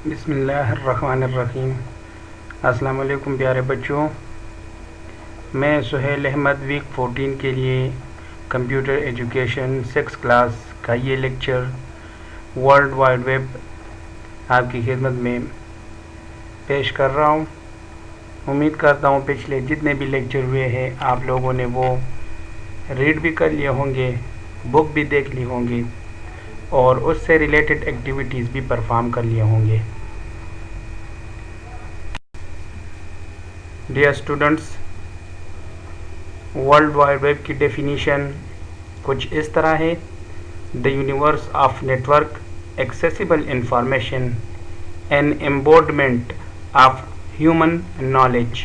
بسم اللہ الرحمن الرحیم۔ السلام علیکم پیارے بچوں، میں سہیل احمد ویک 14 کے لیے کمپیوٹر ایجوکیشن 6 کلاس کا یہ لیکچر ورلڈ وائڈ ویب آپ کی خدمت میں پیش کر رہا ہوں۔ امید کرتا ہوں پچھلے جتنے بھی لیکچر ہوئے ہیں آپ لوگوں نے وہ ریڈ بھی کر لیے ہوں گے، بک بھی دیکھ لی ہوں گی اور اس سے ریلیٹڈ ایکٹیویٹیز بھی پرفارم کر لیے ہوں گے۔ Dear students, world wide web کی ڈیفینیشن کچھ اس طرح ہے: the universe of network accessible information an embodiment of human knowledge.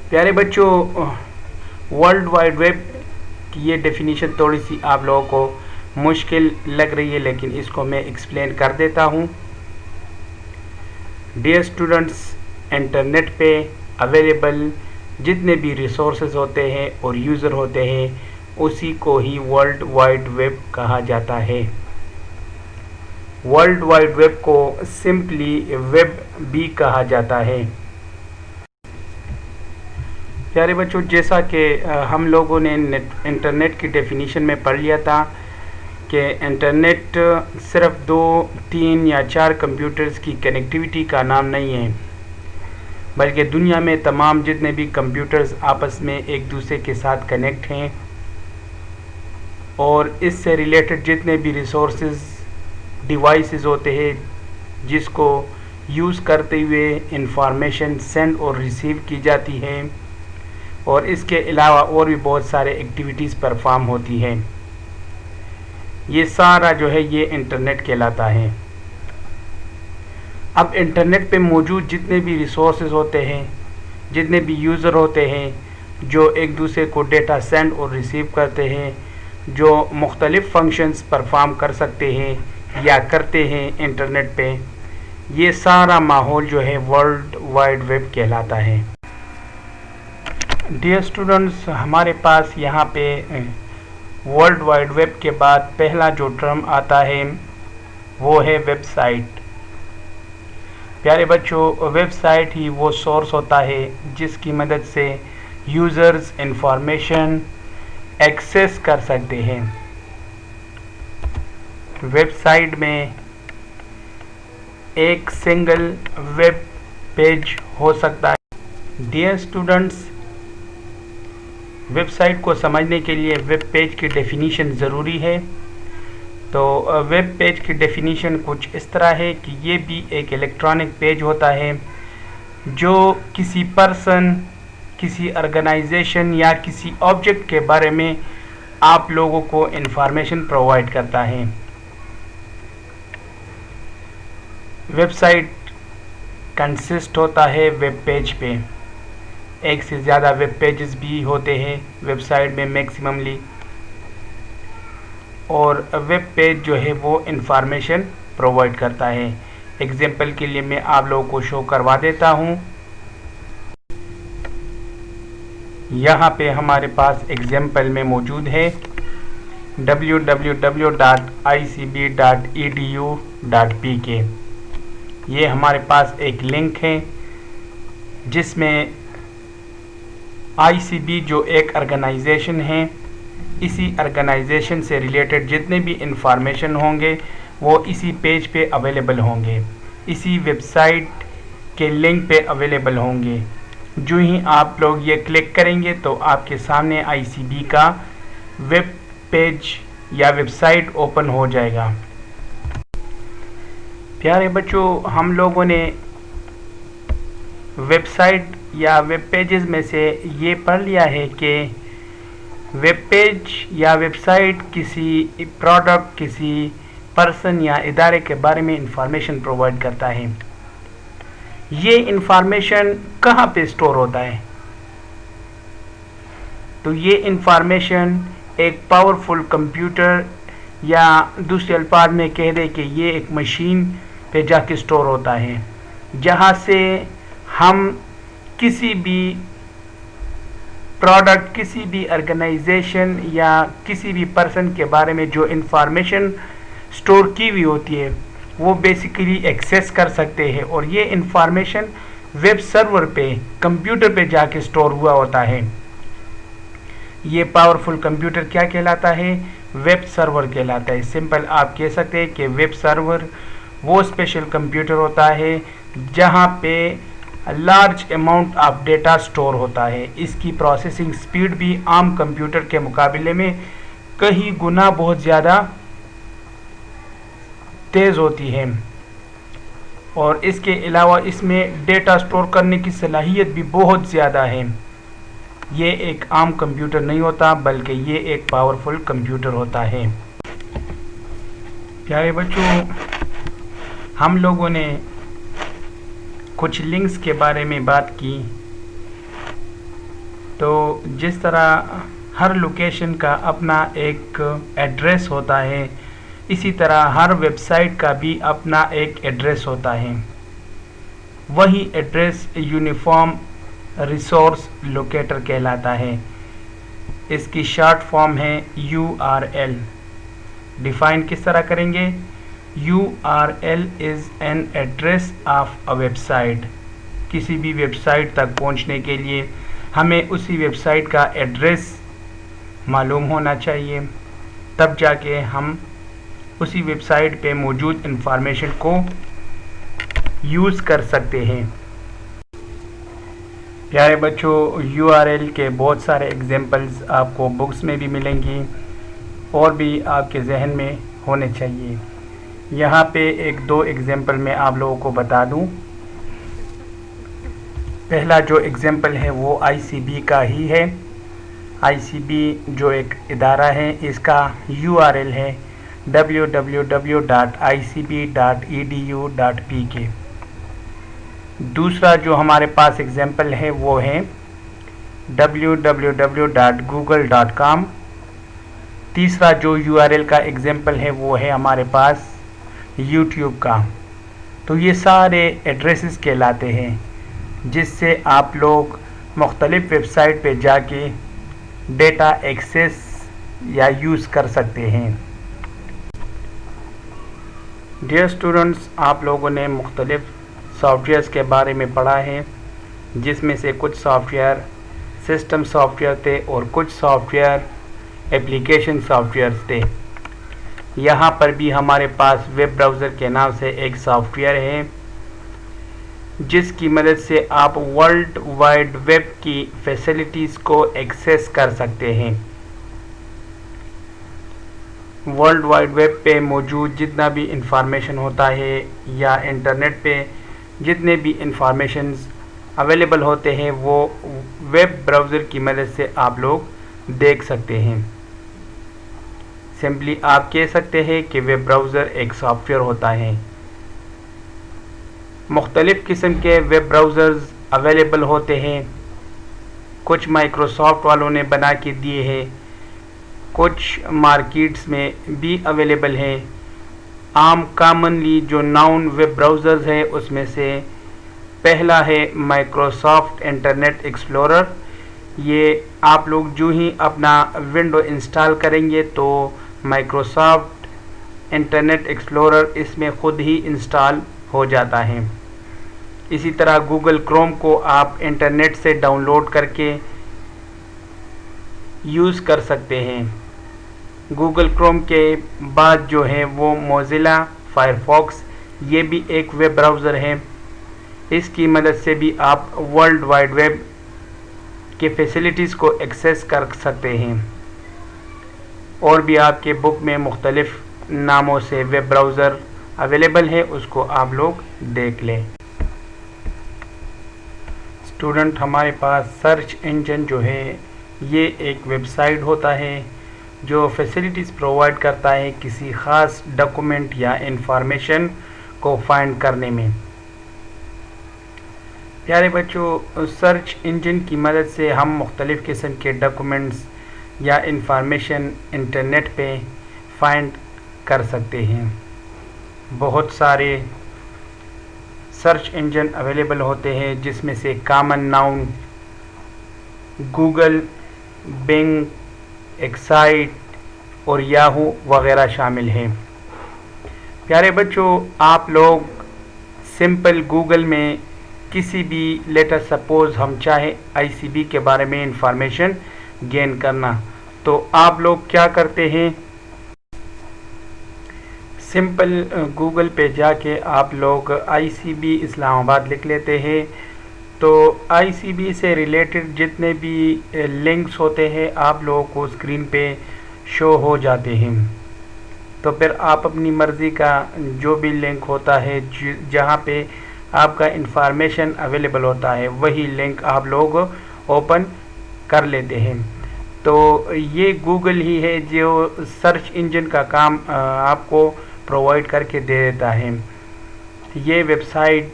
پیارے بچوں، ورلڈ وائڈ ویب کی یہ ڈیفینیشن تھوڑی سی آپ لوگوں کو مشکل لگ رہی ہے، لیکن اس کو میں ایکسپلین کر دیتا ہوں۔ ڈیئر اسٹوڈنٹس، انٹرنیٹ پہ اویلیبل جتنے بھی ریسورسز ہوتے ہیں اور یوزر ہوتے ہیں اسی کو ہی ورلڈ وائڈ ویب کہا جاتا ہے۔ ورلڈ وائڈ ویب کو سمپلی ویب بھی کہا جاتا ہے۔ پیارے بچوں، جیسا کہ ہم لوگوں نے انٹرنیٹ کی ڈیفینیشن میں پڑھ لیا تھا کہ انٹرنیٹ صرف 2، 3 یا 4 کمپیوٹرز کی کنیکٹیویٹی کا نام نہیں ہے، بلکہ دنیا میں تمام جتنے بھی کمپیوٹرز آپس میں ایک دوسرے کے ساتھ کنیکٹ ہیں اور اس سے ریلیٹڈ جتنے بھی ریسورسز ڈیوائسز ہوتے ہیں جس کو یوز کرتے ہوئے انفارمیشن سینڈ اور ریسیو کی جاتی ہے، اور اس کے علاوہ اور بھی بہت سارے ایکٹیویٹیز پرفارم ہوتی ہیں، یہ سارا جو ہے یہ انٹرنیٹ کہلاتا ہے۔ اب انٹرنیٹ پہ موجود جتنے بھی ریسورسز ہوتے ہیں، جتنے بھی یوزر ہوتے ہیں جو ایک دوسرے کو ڈیٹا سینڈ اور ریسیو کرتے ہیں، جو مختلف فنکشنز پرفارم کر سکتے ہیں یا کرتے ہیں انٹرنیٹ پہ، یہ سارا ماحول جو ہے ورلڈ وائڈ ویب کہلاتا ہے۔ ڈیئر اسٹوڈنٹس، ہمارے پاس یہاں پہ ورلڈ وائڈ ویب کے بعد پہلا جو ٹرم آتا ہے وہ ہے ویب سائٹ۔ پیارے بچوں، ویب سائٹ ہی وہ سورس ہوتا ہے جس کی مدد سے یوزرز انفارمیشن ایکسیس کر سکتے ہیں۔ ویب سائٹ میں ایک سنگل ویب پیج ہو سکتا ہے۔ ڈیئر اسٹوڈنٹس، ویب سائٹ کو سمجھنے کے لیے ویب پیج کی ڈیفینیشن ضروری ہے۔ تو ویب پیج کی ڈیفینیشن کچھ اس طرح ہے کہ یہ بھی ایک الیکٹرانک پیج ہوتا ہے جو کسی پرسن، کسی آرگنائزیشن یا کسی آبجیکٹ کے بارے میں آپ لوگوں کو انفارمیشن پرووائڈ کرتا ہے۔ ویب سائٹ کنسسٹ ہوتا ہے ویب پیج پہ، ایک سے زیادہ ویب پیجز بھی ہوتے ہیں ویب سائٹ میں میکسیمملی، اور ویب پیج جو ہے وہ انفارمیشن پرووائڈ کرتا ہے۔ ایگزامپل کے لیے میں آپ لوگوں کو شو کروا دیتا ہوں۔ یہاں پہ ہمارے پاس ایگزامپل میں موجود ہے www.icb.edu.pk۔ یہ ہمارے پاس ایک لنک ہے جس میں ICB جو ایک آرگنائزیشن ہے، اسی آرگنائزیشن سے ریلیٹڈ جتنے بھی انفارمیشن ہوں گے وہ اسی پیج پہ اویلیبل ہوں گے، اسی ویب سائٹ کے لنک پہ اویلیبل ہوں گے۔ جو ہی آپ لوگ یہ کلک کریں گے تو آپ کے سامنے ICB کا ویب پیج یا ویب سائٹ اوپن ہو جائے گا۔ پیارے بچوں، ہم لوگوں نے ویب سائٹ یا ویب پیجز میں سے یہ پڑھ لیا ہے کہ ویب پیج یا ویب سائٹ کسی پروڈکٹ، کسی پرسن یا ادارے کے بارے میں انفارمیشن پرووائڈ کرتا ہے۔ یہ انفارمیشن کہاں پہ سٹور ہوتا ہے؟ تو یہ انفارمیشن ایک پاورفل کمپیوٹر یا دوسرے الفاظ میں کہہ دیں کہ یہ ایک مشین پہ جا کے سٹور ہوتا ہے، جہاں سے ہم کسی بھی پروڈکٹ، کسی بھی آرگنائزیشن یا کسی بھی پرسن کے بارے میں جو انفارمیشن سٹور کی ہوئی ہوتی ہے وہ بیسیکلی ایکسیس کر سکتے ہیں، اور یہ انفارمیشن ویب سرور پہ کمپیوٹر پہ جا کے اسٹور ہوا ہوتا ہے۔ یہ پاورفل کمپیوٹر کیا کہلاتا ہے؟ ویب سرور کہلاتا ہے۔ سمپل آپ کہہ سکتے ہیں کہ ویب سرور وہ اسپیشل کمپیوٹر ہوتا ہے جہاں پہ large amount of data store ہوتا ہے۔ اس کی پروسیسنگ سپیڈ بھی عام کمپیوٹر کے مقابلے میں کئی گنا بہت زیادہ تیز ہوتی ہے، اور اس کے علاوہ اس میں ڈیٹا سٹور کرنے کی صلاحیت بھی بہت زیادہ ہے۔ یہ ایک عام کمپیوٹر نہیں ہوتا بلکہ یہ ایک پاورفل کمپیوٹر ہوتا ہے۔ پیارے بچوں، ہم لوگوں نے کچھ لنکس کے بارے میں بات کی، تو جس طرح ہر لوکیشن کا اپنا ایک ایڈریس ہوتا ہے، اسی طرح ہر ویب سائٹ کا بھی اپنا ایک ایڈریس ہوتا ہے۔ وہی ایڈریس یونیفارم ریسورس لوکیٹر کہلاتا ہے۔ اس کی شارٹ فارم ہے URL۔ ڈیفائن کس طرح کریں گے؟ URL is an address of a website. کسی بھی ویب سائٹ تک پہنچنے کے لیے ہمیں اسی ویب سائٹ کا ایڈریس معلوم ہونا چاہیے، تب جا کے ہم اسی ویب سائٹ پہ موجود انفارمیشن کو یوز کر سکتے ہیں۔ پیارے بچوں، URL کے بہت سارے ایگزامپلز آپ کو بکس میں بھی ملیں گی اور بھی آپ کے ذہن میں ہونے چاہیے۔ یہاں پہ ایک دو ایگزامپل میں آپ لوگوں کو بتا دوں۔ پہلا جو ایگزامپل ہے وہ ICB کا ہی ہے۔ ICB جو ایک ادارہ ہے، اس کا URL ہے www.icb.edu.pk۔ دوسرا جو ہمارے پاس ایگزامپل ہے وہ ہے www.google.com۔ تیسرا جو URL کا ایگزامپل ہے وہ ہے ہمارے پاس YouTube کا۔ تو یہ سارے ایڈریسز کہلاتے ہیں جس سے آپ لوگ مختلف ویب سائٹ پہ جا کے ڈیٹا ایکسیس یا یوز کر سکتے ہیں۔ ڈیئر اسٹوڈنٹس، آپ لوگوں نے مختلف سافٹ ویئرس کے بارے میں پڑھا ہے، جس میں سے کچھ software system software تھے اور کچھ software application softwares تھے۔ یہاں پر بھی ہمارے پاس ویب براؤزر کے نام سے ایک سافٹ ویئر ہے جس کی مدد سے آپ ورلڈ وائڈ ویب کی فیسلٹیز کو ایکسیس کر سکتے ہیں۔ ورلڈ وائڈ ویب پہ موجود جتنا بھی انفارمیشن ہوتا ہے یا انٹرنیٹ پہ جتنے بھی انفارمیشنز اویلیبل ہوتے ہیں وہ ویب براؤزر کی مدد سے آپ لوگ دیکھ سکتے ہیں۔ سمپلی آپ کہہ سکتے ہیں کہ ویب براؤزر ایک سافٹ ویئر ہوتا ہے۔ مختلف قسم کے ویب براؤزرز اویلیبل ہوتے ہیں، کچھ مائکروسافٹ والوں نے بنا کے دیے ہیں، کچھ مارکیٹس میں بھی اویلیبل ہیں۔ عام کامنلی جو ناؤن ویب براؤزرز ہیں اس میں سے پہلا ہے مائکروسافٹ انٹرنیٹ ایکسپلورر۔ یہ آپ لوگ جو ہی اپنا ونڈو انسٹال کریں گے تو مائکروسافٹ انٹرنیٹ ایکسپلورر اس میں خود ہی انسٹال ہو جاتا ہے۔ اسی طرح گوگل کروم کو آپ انٹرنیٹ سے ڈاؤن لوڈ کر کے یوز کر سکتے ہیں۔ گوگل کروم کے بعد جو ہے وہ موزیلا فائرفاکس، یہ بھی ایک ویب براؤزر ہے۔ اس کی مدد سے بھی آپ ورلڈ وائڈ ویب کے فیسلٹیز کو ایکسیس کر سکتے ہیں۔ اور بھی آپ کے بک میں مختلف ناموں سے ویب براؤزر اویلیبل ہے، اس کو آپ لوگ دیکھ لیں۔ اسٹوڈنٹ، ہمارے پاس سرچ انجن جو ہے یہ ایک ویب سائٹ ہوتا ہے جو فیسلٹیز پرووائڈ کرتا ہے کسی خاص ڈاکومنٹ یا انفارمیشن کو فائنڈ کرنے میں۔ پیارے بچوں، سرچ انجن کی مدد سے ہم مختلف قسم کے ڈاکومنٹس یا انفارمیشن انٹرنیٹ پہ فائنڈ کر سکتے ہیں۔ بہت سارے سرچ انجن اویلیبل ہوتے ہیں جس میں سے کامن ناؤن گوگل، بنگ، ایکسائٹ اور یاہو وغیرہ شامل ہیں۔ پیارے بچوں، آپ لوگ سمپل گوگل میں کسی بھی لیٹر سپوز ہم چاہیں آئی سی بی کے بارے میں انفارمیشن گین کرنا، تو آپ لوگ کیا کرتے ہیں؟ سمپل گوگل پہ جا کے آپ لوگ آئی سی بی اسلام آباد لکھ لیتے ہیں، تو آئی سی بی سے ریلیٹڈ جتنے بھی لنکس ہوتے ہیں آپ لوگوں کو اسکرین پہ شو ہو جاتے ہیں۔ تو پھر آپ اپنی مرضی کا جو بھی لنک ہوتا ہے جہاں پہ آپ کا انفارمیشن اویلیبل ہوتا ہے وہی لنک آپ لوگ اوپن کر لیتے ہیں۔ تو یہ گوگل ہی ہے جو سرچ انجن کا کام آپ کو پرووائڈ کر کے دے دیتا ہے۔ یہ ویب سائٹ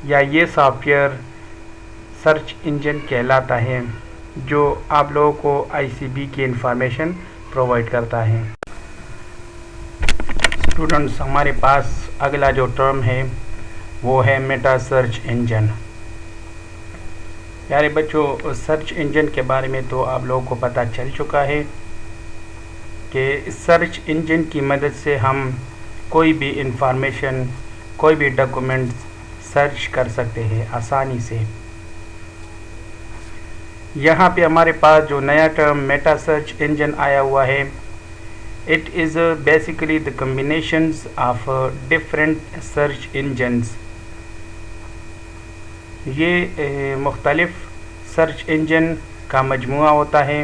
یا یہ سافٹ ویئر سرچ انجن کہلاتا ہے جو آپ لوگوں کو آئی سی بی کی انفارمیشن پرووائڈ کرتا ہے۔ اسٹوڈنٹس، ہمارے پاس اگلا جو ٹرم ہے وہ ہے میٹا سرچ انجن۔ پیارے بچوں، سرچ انجن کے بارے میں تو آپ لوگوں کو پتہ چل چکا ہے کہ سرچ انجن کی مدد سے ہم کوئی بھی انفارمیشن، کوئی بھی ڈاکومنٹ سرچ کر سکتے ہیں آسانی سے۔ یہاں پہ ہمارے پاس جو نیا ٹرم میٹا سرچ انجن آیا ہوا ہے، it is basically the combinations of different search engines۔ یہ مختلف سرچ انجن کا مجموعہ ہوتا ہے۔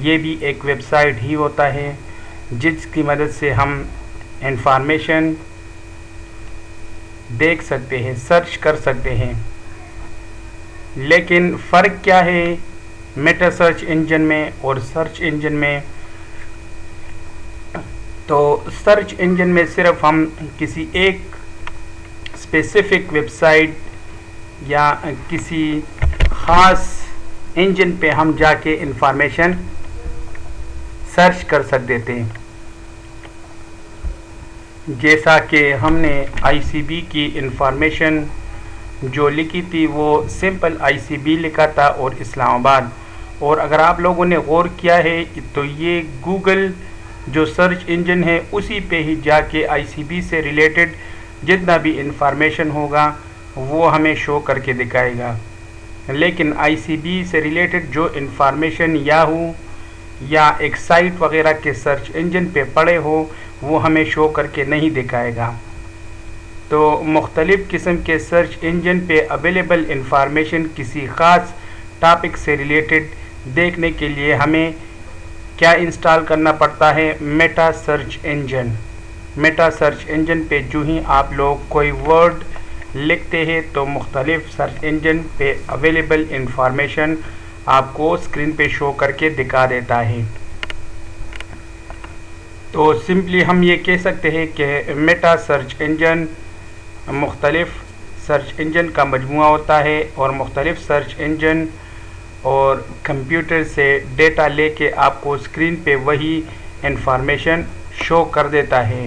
یہ بھی ایک ویب سائٹ ہی ہوتا ہے جس کی مدد سے ہم انفارمیشن دیکھ سکتے ہیں، سرچ کر سکتے ہیں۔ لیکن فرق کیا ہے میٹا سرچ انجن میں اور سرچ انجن میں؟ تو سرچ انجن میں صرف ہم کسی ایک اسپیسیفک ویب سائٹ یا کسی خاص انجن پہ ہم جا کے انفارمیشن سرچ کر سکتے تھے، جیسا کہ ہم نے آئی سی بی کی انفارمیشن جو لکھی تھی وہ سمپل آئی سی بی لکھا تھا اور اسلام آباد، اور اگر آپ لوگوں نے غور کیا ہے تو یہ گوگل جو سرچ انجن ہے اسی پہ ہی جا کے آئی سی بی سے ریلیٹڈ جتنا بھی انفارمیشن ہوگا وہ ہمیں شو کر کے دکھائے گا۔ لیکن آئی سی بی سے ریلیٹڈ جو انفارمیشن یاہو یا ایک سائٹ وغیرہ کے سرچ انجن پہ پڑے ہو وہ ہمیں شو کر کے نہیں دکھائے گا۔ تو مختلف قسم کے سرچ انجن پہ اویلیبل انفارمیشن کسی خاص ٹاپک سے ریلیٹڈ دیکھنے کے لیے ہمیں کیا انسٹال کرنا پڑتا ہے؟ Meta search engine. Meta search engine پہ جو ہی آپ لوگ کوئی ورڈ لکھتے ہیں تو مختلف سرچ انجن پہ اویلیبل انفارمیشن آپ کو اسکرین پہ شو کر کے دکھا دیتا ہے۔ تو سمپلی ہم یہ کہہ سکتے ہیں کہ میٹا سرچ انجن مختلف سرچ انجن کا مجموعہ ہوتا ہے، اور مختلف سرچ انجن اور کمپیوٹر سے ڈیٹا لے کے آپ کو اسکرین پہ وہی انفارمیشن شو کر دیتا ہے،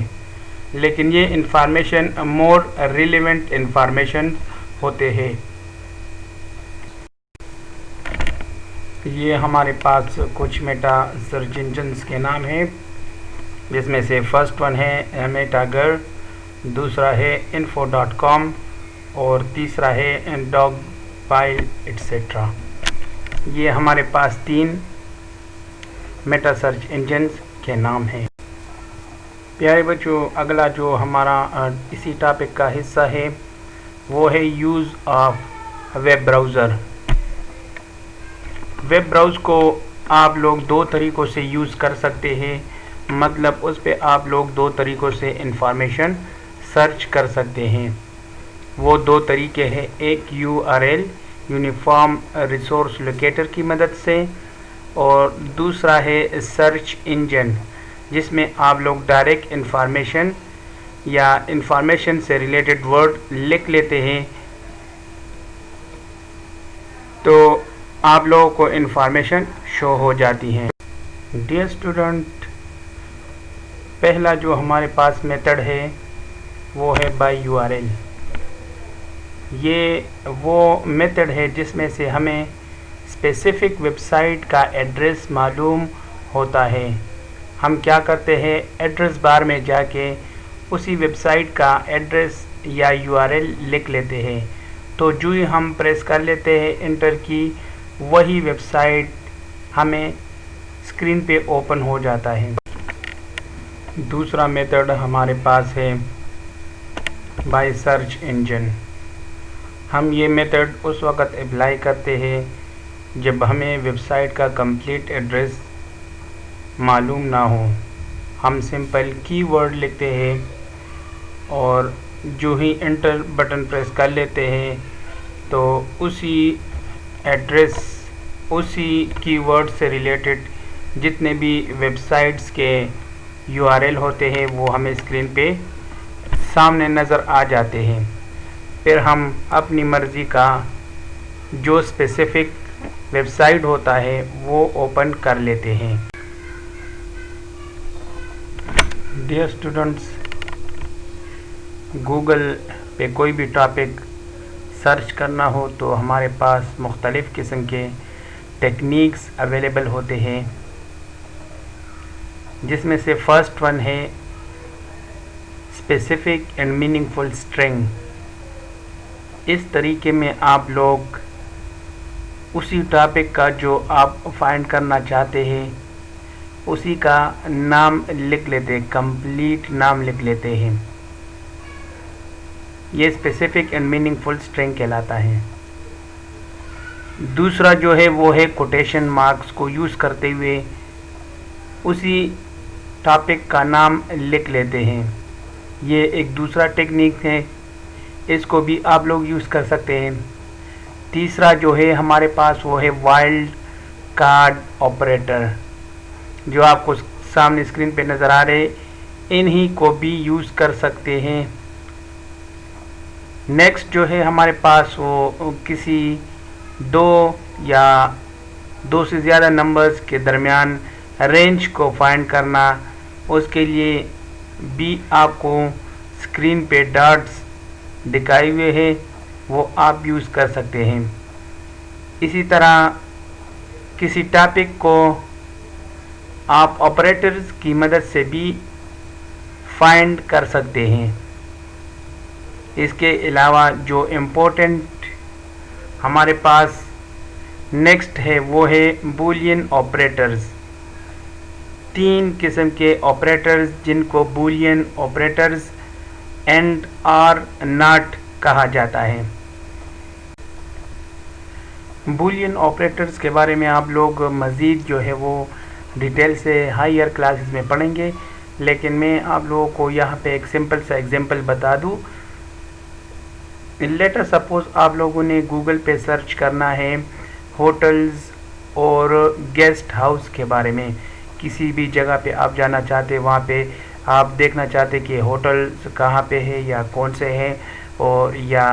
لیکن یہ انفارمیشن مور ریلیونٹ انفارمیشن ہوتے ہیں۔ یہ ہمارے پاس کچھ میٹا سرچ انجنز کے نام ہیں، جس میں سے فرسٹ ون ہے میٹا گر، دوسرا ہے info.com اور تیسرا ہے ڈاگ پائل ایٹسیٹرا۔ یہ ہمارے پاس 3 میٹا سرچ انجنز کے نام ہیں۔ پیارے بچوں، اگلا جو ہمارا اسی ٹاپک کا حصہ ہے وہ ہے use of web browser. Web browse کو آپ لوگ 2 طریقوں سے یوز کر سکتے ہیں، مطلب اس پہ آپ لوگ 2 طریقوں سے انفارمیشن سرچ کر سکتے ہیں۔ وہ 2 طریقے ہیں، ایک URL یونیفارم ریسورس لوکیٹر کی مدد سے، اور دوسرا ہے سرچ انجن جس میں آپ لوگ ڈائریکٹ انفارمیشن یا انفارمیشن سے ریلیٹڈ ورڈ لکھ لیتے ہیں تو آپ لوگوں کو انفارمیشن شو ہو جاتی ہیں۔ ڈیئر اسٹوڈنٹ، پہلا جو ہمارے پاس میتھڈ ہے وہ ہے بائی URL۔ یہ وہ میتھڈ ہے جس میں سے ہمیں اسپیسیفک ویب سائٹ کا ایڈریس معلوم ہوتا ہے۔ ہم کیا کرتے ہیں، ایڈریس بار میں جا کے اسی ویب سائٹ کا ایڈریس یا URL لکھ لیتے ہیں، تو جو ہی ہم پریس کر لیتے ہیں انٹر کی، وہی ویب سائٹ ہمیں اسکرین پہ اوپن ہو جاتا ہے۔ دوسرا میتھڈ ہمارے پاس ہے بائی سرچ انجن۔ ہم یہ میتھڈ اس وقت اپلائی کرتے ہیں جب ہمیں ویب سائٹ کا کمپلیٹ ایڈریس معلوم نہ ہو۔ ہم سمپل کی ورڈ لکھتے ہیں اور جو ہی انٹر بٹن پریس کر لیتے ہیں تو اسی ایڈریس، اسی کی ورڈ سے ریلیٹڈ جتنے بھی ویب سائٹس کے URL ہوتے ہیں وہ ہمیں اسکرین پہ سامنے نظر آ جاتے ہیں۔ پھر ہم اپنی مرضی کا جو اسپیسیفک ویب سائٹ ہوتا ہے وہ اوپن کر لیتے ہیں۔ ڈیئر اسٹوڈنٹس، گوگل پہ کوئی بھی ٹاپک سرچ کرنا ہو تو ہمارے پاس مختلف قسم کے ٹیکنیکس اویلیبل ہوتے ہیں، جس میں سے فرسٹ ون ہے specific and meaningful string. اس طریقے میں آپ لوگ اسی ٹاپک کا جو آپ فائنڈ کرنا چاہتے ہیں اسی کا نام لکھ لیتے ہیں، کمپلیٹ نام لکھ لیتے ہیں۔ یہ specific and meaningful string کہلاتا ہے۔ دوسرا جو ہے وہ ہے کوٹیشن مارکس کو یوز کرتے ہوئے اسی ٹاپک کا نام لکھ لیتے ہیں۔ یہ ایک دوسرا ٹیکنیک ہے، اس کو بھی آپ لوگ یوز کر سکتے ہیں۔ تیسرا جو ہے ہمارے پاس وہ ہے وائلڈ کارڈ آپریٹر، جو آپ کو سامنے اسکرین پہ نظر آ رہے، انہی کو بھی یوز کر سکتے ہیں۔ نیکسٹ جو ہے ہمارے پاس وہ کسی دو یا دو سے زیادہ نمبرز کے درمیان رینج کو فائنڈ کرنا، اس کے لیے بھی آپ کو اسکرین پہ ڈاٹس دکھائے ہوئے ہیں، وہ آپ یوز کر سکتے ہیں۔ اسی طرح کسی ٹاپک کو آپ آپریٹرز کی مدد سے بھی فائنڈ کر سکتے ہیں۔ اس کے علاوہ جو امپورٹنٹ ہمارے پاس نیکسٹ ہے وہ ہے بولین آپریٹرز۔ تین قسم کے آپریٹرز جن کو Boolean operators and or not کہا جاتا ہے۔ بولین آپریٹرز کے بارے میں آپ لوگ مزید جو ہے وہ ڈیٹیل سے ہائر کلاسز میں پڑھیں گے، لیکن میں آپ لوگوں کو یہاں پہ ایک سمپل سا ایگزامپل بتا دوں۔ لیٹر سپوز آپ لوگوں نے گوگل پہ سرچ کرنا ہے ہوٹلز اور گیسٹ ہاؤس کے بارے میں، کسی بھی جگہ پہ آپ جانا چاہتے، وہاں پہ آپ دیکھنا چاہتے کہ ہوٹل کہاں پہ ہے یا کون سے ہیں، اور یا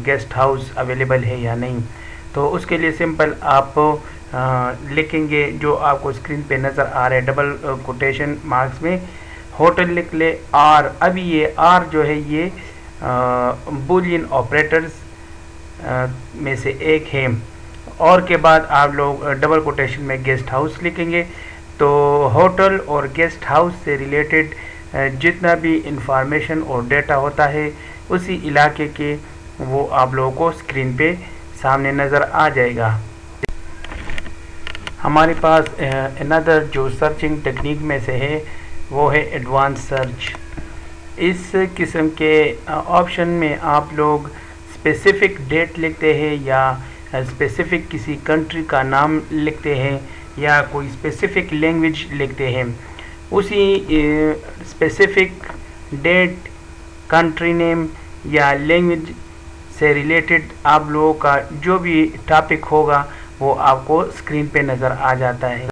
گیسٹ ہاؤس اویلیبل ہے یا نہیں۔ تو اس کے لیے سمپل آپ لکھیں گے جو آپ کو اسکرین پہ نظر آ رہا ہے، ڈبل کوٹیشن مارکس میں ہوٹل لکھ لے آر۔ ابھی یہ آر جو ہے یہ بولین آپریٹرز میں سے ایک ہے، اور کے بعد آپ لوگ ڈبل کوٹیشن میں گیسٹ ہاؤس لکھیں گے۔ تو ہوٹل اور گیسٹ ہاؤس سے ریلیٹڈ جتنا بھی انفارمیشن اور ڈیٹا ہوتا ہے اسی علاقے کے، وہ آپ لوگوں کو اسکرین پہ سامنے نظر آ جائے گا۔ ہمارے پاس another جو سرچنگ ٹیکنیک میں سے ہے وہ ہے ایڈوانس سرچ۔ اس قسم کے آپشن میں آپ لوگ اسپیسیفک ڈیٹ لکھتے ہیں یا اسپیسیفک کسی کنٹری کا نام لکھتے ہیں یا کوئی اسپیسیفک لینگویج لکھتے ہیں، اسی اسپیسیفک ڈیٹ، کنٹری نیم یا لینگویج سے ریلیٹڈ آپ لوگوں کا جو بھی ٹاپک ہوگا وہ آپ کو اسکرین پہ نظر آ جاتا ہے۔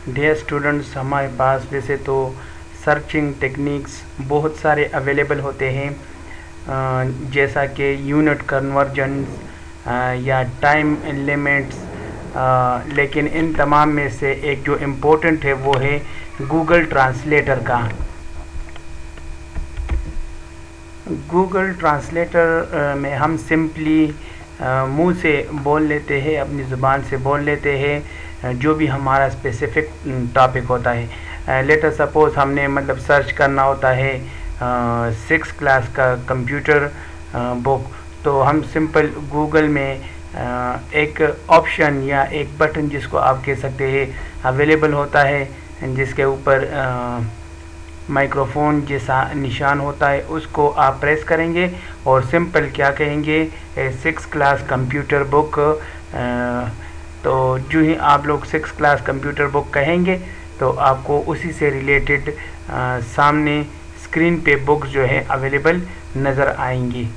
ڈیئر اسٹوڈنٹس، ہمارے پاس ویسے تو سرچنگ ٹیکنیکس بہت سارے اویلیبل ہوتے ہیں، جیسا کہ یونٹ کنورجنس یا ٹائم لیمٹس، لیکن ان تمام میں سے ایک جو امپورٹنٹ ہے وہ ہے گوگل ٹرانسلیٹر کا۔ گوگل ٹرانسلیٹر میں ہم سمپلی منہ سے بول لیتے ہیں، اپنی زبان سے بول لیتے ہیں جو بھی ہمارا اسپیسیفک ٹاپک ہوتا ہے۔ لیٹر سپوز ہم نے مطلب سرچ کرنا ہوتا ہے 6 کلاس کا کمپیوٹر بک، تو ہم سمپل گوگل میں ایک آپشن یا ایک بٹن جس کو آپ کہہ سکتے ہیں اویلیبل ہوتا ہے، جس کے اوپر مائکروفون جیسا نشان ہوتا ہے، اس کو آپ پریس کریں گے اور سمپل کیا کہیں گے 6 کلاس کمپیوٹر بک. تو جو ہی آپ لوگ 6 کلاس کمپیوٹر بک کہیں گے تو آپ کو اسی سے ریلیٹڈ سامنے اسکرین پہ بکس جو ہے اویلیبل نظر آئیں گی.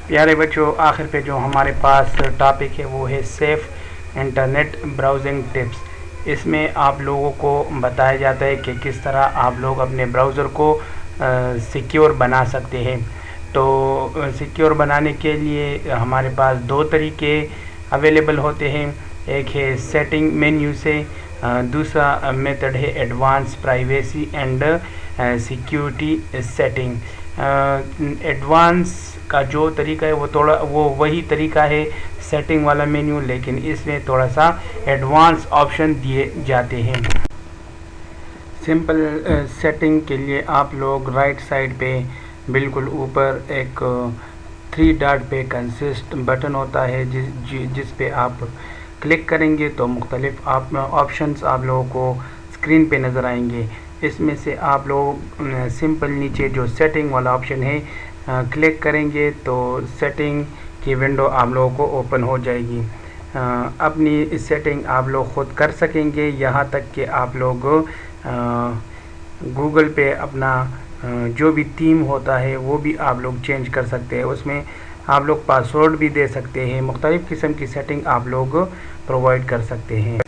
پیارے بچوں، آخر پہ جو ہمارے پاس ٹاپک ہے وہ ہے سیف انٹرنیٹ براؤزنگ ٹپس. اس میں آپ لوگوں کو بتایا جاتا ہے کہ کس طرح آپ لوگ اپنے براؤزر کو سیکیور بنا سکتے ہیں. تو سیکیور بنانے کے لیے ہمارے پاس 2 طریقے اویلیبل ہوتے ہیں. ایک ہے سیٹنگ مینیو سے، دوسرا میتھڈ ہے advance privacy and security setting. Advance کا جو طریقہ ہے وہ وہی طریقہ ہے سیٹنگ والا مینیو، لیکن اس میں تھوڑا سا ایڈوانس آپشن دیے جاتے ہیں. سمپل سیٹنگ کے لیے آپ لوگ رائٹ سائڈ پہ بالکل اوپر ایک 3 ڈاٹ پہ کنسسٹ بٹن ہوتا ہے، جس پہ آپ کلک کریں گے تو مختلف آپشنز آپ لوگوں کو اسکرین پہ نظر آئیں گے. اس میں سے آپ لوگ سمپل نیچے جو سیٹنگ والا آپشن ہے کلک کریں گے تو سیٹنگ کی ونڈو آپ لوگوں کو اوپن ہو جائے گی. اپنی سیٹنگ آپ لوگ خود کر سکیں گے، یہاں تک کہ آپ لوگ گوگل پہ اپنا جو بھی تھیم ہوتا ہے وہ بھی آپ لوگ چینج کر سکتے ہیں. اس میں آپ لوگ پاسورڈ بھی دے سکتے ہیں، مختلف قسم کی سیٹنگ آپ لوگ پرووائڈ کر سکتے ہیں.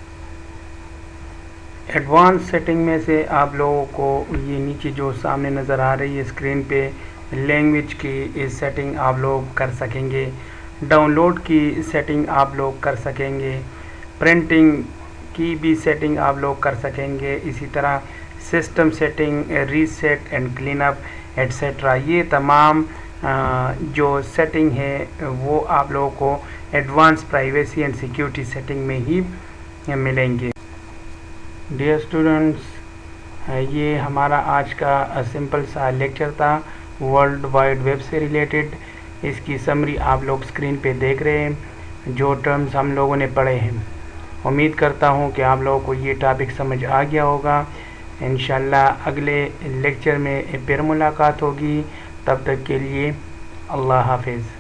ایڈوانس سیٹنگ میں سے آپ لوگوں کو یہ نیچے جو سامنے نظر آ رہی ہے اسکرین پہ لینگویج کی سیٹنگ آپ لوگ کر سکیں گے، ڈاؤن لوڈ کی سیٹنگ آپ لوگ کر سکیں گے، پرنٹنگ کی بھی سیٹنگ آپ لوگ کر سکیں گے، اسی طرح system setting, reset and clean up etcetera. یہ تمام جو سیٹنگ ہے وہ آپ لوگوں کو advance privacy and security setting میں ہی ملیں گے. ڈیئر اسٹوڈنٹس، یہ ہمارا آج کا سمپل سا لیکچر تھا ورلڈ وائڈ ویب سے ریلیٹڈ. اس کی سمری آپ لوگ اسکرین پہ دیکھ رہے ہیں، جو ٹرمز ہم لوگوں نے پڑھے ہیں. امید کرتا ہوں کہ آپ لوگوں کو یہ ٹاپک سمجھ آ گیا ہوگا. انشاءاللہ اگلے لیکچر میں پھر ملاقات ہوگی. تب تک کے لیے اللہ حافظ.